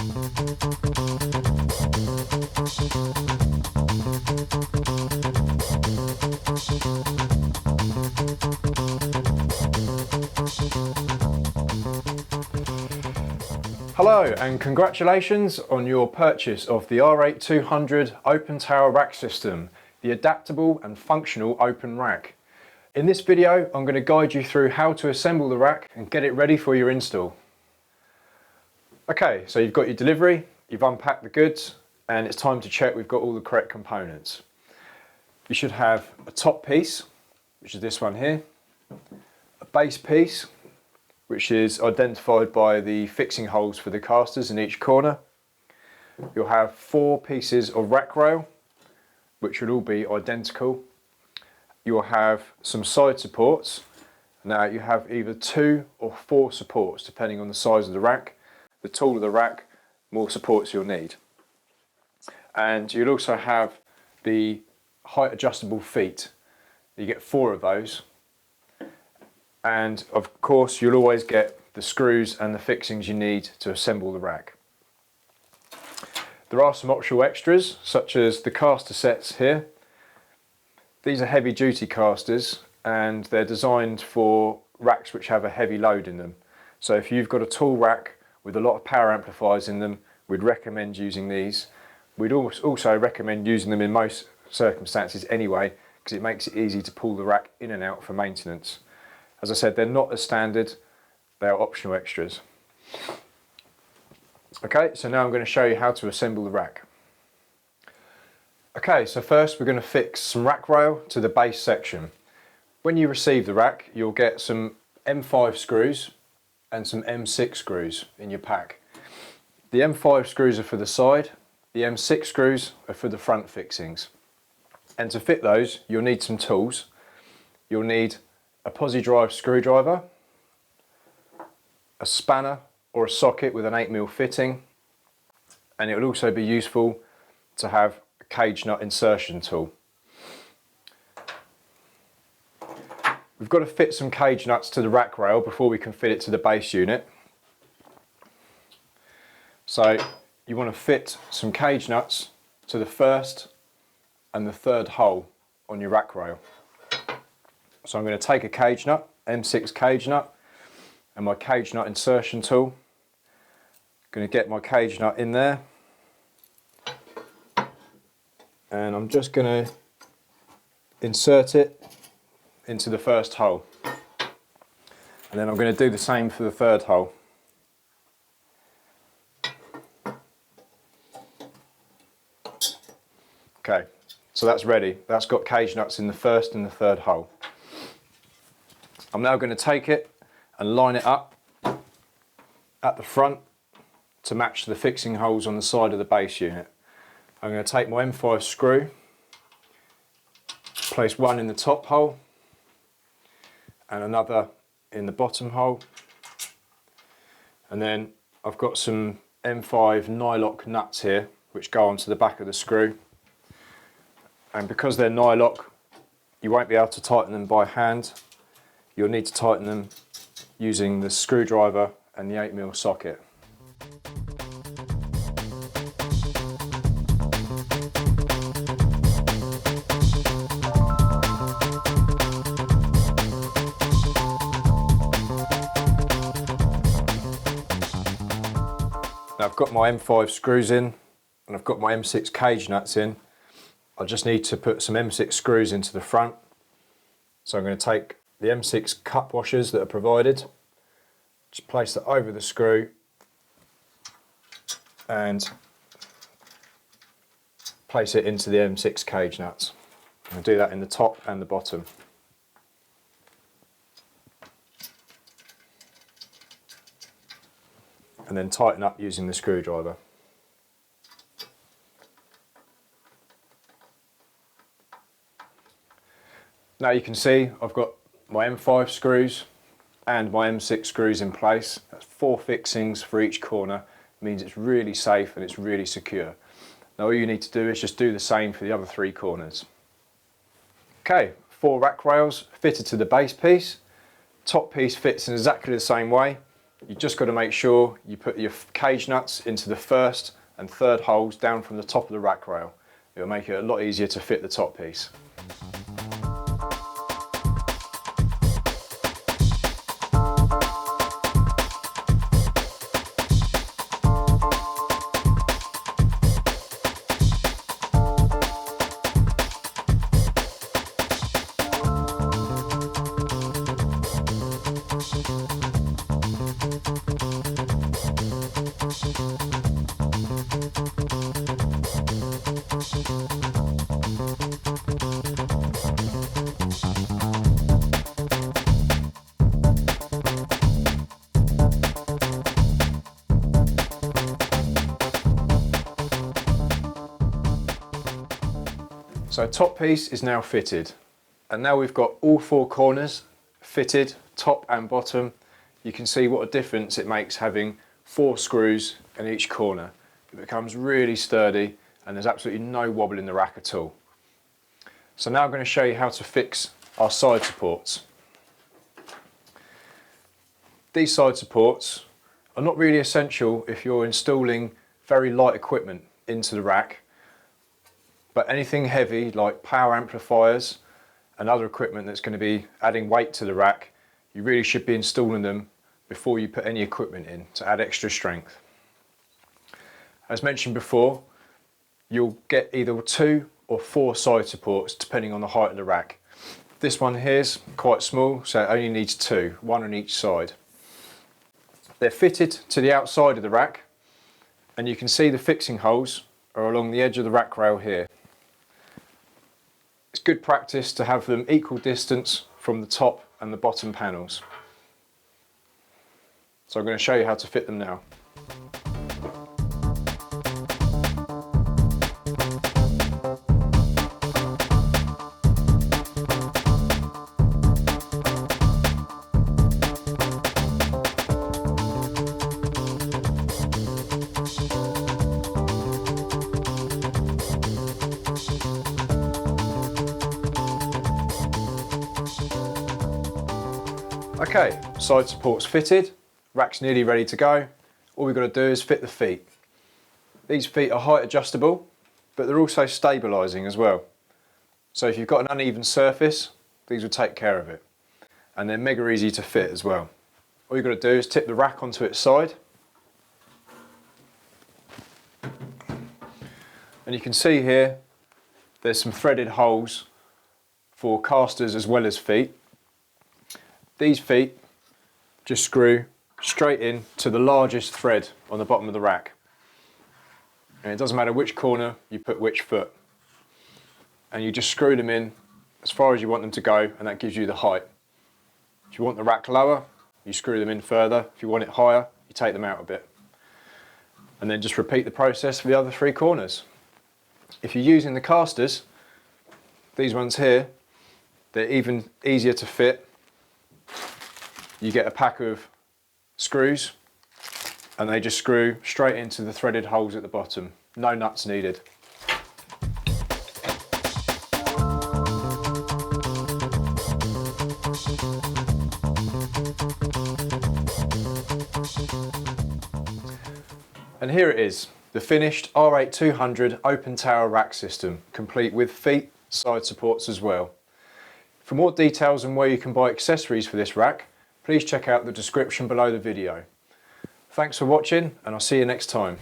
Hello and congratulations on your purchase of the R8200 open tower rack system, the adaptable and functional open rack. In this video I'm going to guide you through how to assemble the rack and get it ready for your install. Okay, so you've got your delivery, you've unpacked the goods, and it's time to check we've got all the correct components. You should have a top piece, which is this one here, a base piece, which is identified by the fixing holes for the castors in each corner. You'll have 4 pieces of rack rail, which will all be identical. You'll have some side supports. Now you have either 2 or 4 supports depending on the size of the rack. The taller the rack, more supports you'll need. And you'll also have the height adjustable feet. You get 4 of those. And of course you'll always get the screws and the fixings you need to assemble the rack. There are some optional extras such as the caster sets here. These are heavy duty casters and they're designed for racks which have a heavy load in them. So if you've got a tall rack with a lot of power amplifiers in them, we'd recommend using these. We'd also recommend using them in most circumstances anyway, because it makes it easy to pull the rack in and out for maintenance. As I said, they're not as standard, they are optional extras. Okay, so now I'm going to show you how to assemble the rack. Okay, so first we're going to fix some rack rail to the base section. When you receive the rack, you'll get some M5 screws and some M6 screws in your pack. The M5 screws are for the side, the M6 screws are for the front fixings. And to fit those, you'll need some tools. You'll need a posi drive screwdriver, a spanner or a socket with an 8mm fitting, and it will also be useful to have a cage nut insertion tool. We've got to fit some cage nuts to the rack rail before we can fit it to the base unit. So you want to fit some cage nuts to the first and the third hole on your rack rail. So I'm going to take a cage nut, M6 cage nut, and my cage nut insertion tool. I'm going to get my cage nut in there, and I'm just going to insert it into the first hole, and then I'm going to do the same for the third hole. Okay, so that's ready. That's got cage nuts in the first and the third hole. I'm now going to take it and line it up at the front to match the fixing holes on the side of the base unit. I'm going to take my M5 screw, place one in the top hole and another in the bottom hole, and then I've got some M5 nylock nuts here which go onto the back of the screw, and because they're nylock you won't be able to tighten them by hand. You'll need to tighten them using the screwdriver and the 8mm socket. Now I've got my M5 screws in and I've got my M6 cage nuts in. I just need to put some M6 screws into the front. So I'm going to take the M6 cup washers that are provided, just place that over the screw and place it into the M6 cage nuts. I'll do that in the top and the bottom. And then tighten up using the screwdriver. Now you can see I've got my M5 screws and my M6 screws in place. That's 4 fixings for each corner. It means it's really safe and it's really secure. Now all you need to do is just do the same for the other 3 corners. Okay, 4 rack rails fitted to the base piece. Top piece fits in exactly the same way. You just got to make sure you put your cage nuts into the first and third holes down from the top of the rack rail. It'll make it a lot easier to fit the top piece. So top piece is now fitted, and now we've got all four corners fitted, top and bottom. You can see what a difference it makes having 4 screws in each corner. It becomes really sturdy and there's absolutely no wobble in the rack at all. So now I'm going to show you how to fix our side supports. These side supports are not really essential if you're installing very light equipment into the rack. But anything heavy like power amplifiers and other equipment that's going to be adding weight to the rack, you really should be installing them before you put any equipment in to add extra strength. As mentioned before, you'll get either 2 or 4 side supports depending on the height of the rack. This one here is quite small, so it only needs 2, 1 on each side. They're fitted to the outside of the rack, and you can see the fixing holes are along the edge of the rack rail here. It's good practice to have them equal distance from the top and the bottom panels. So I'm going to show you how to fit them now. Okay, side supports fitted, rack's nearly ready to go. All we've got to do is fit the feet. These feet are height adjustable, but they're also stabilising as well. So if you've got an uneven surface, these will take care of it. And they're mega easy to fit as well. All you've got to do is tip the rack onto its side. And you can see here, there's some threaded holes for castors as well as feet. These feet just screw straight in to the largest thread on the bottom of the rack. And it doesn't matter which corner you put which foot. And you just screw them in as far as you want them to go, and that gives you the height. If you want the rack lower, you screw them in further. If you want it higher, you take them out a bit. And then just repeat the process for the other 3 corners. If you're using the castors, these ones here, they're even easier to fit. You get a pack of screws and they just screw straight into the threaded holes at the bottom. No nuts needed. And here it is, the finished R8200 open tower rack system, complete with feet, side supports as well. For more details on where you can buy accessories for this rack, please check out the description below the video. Thanks for watching, and I'll see you next time.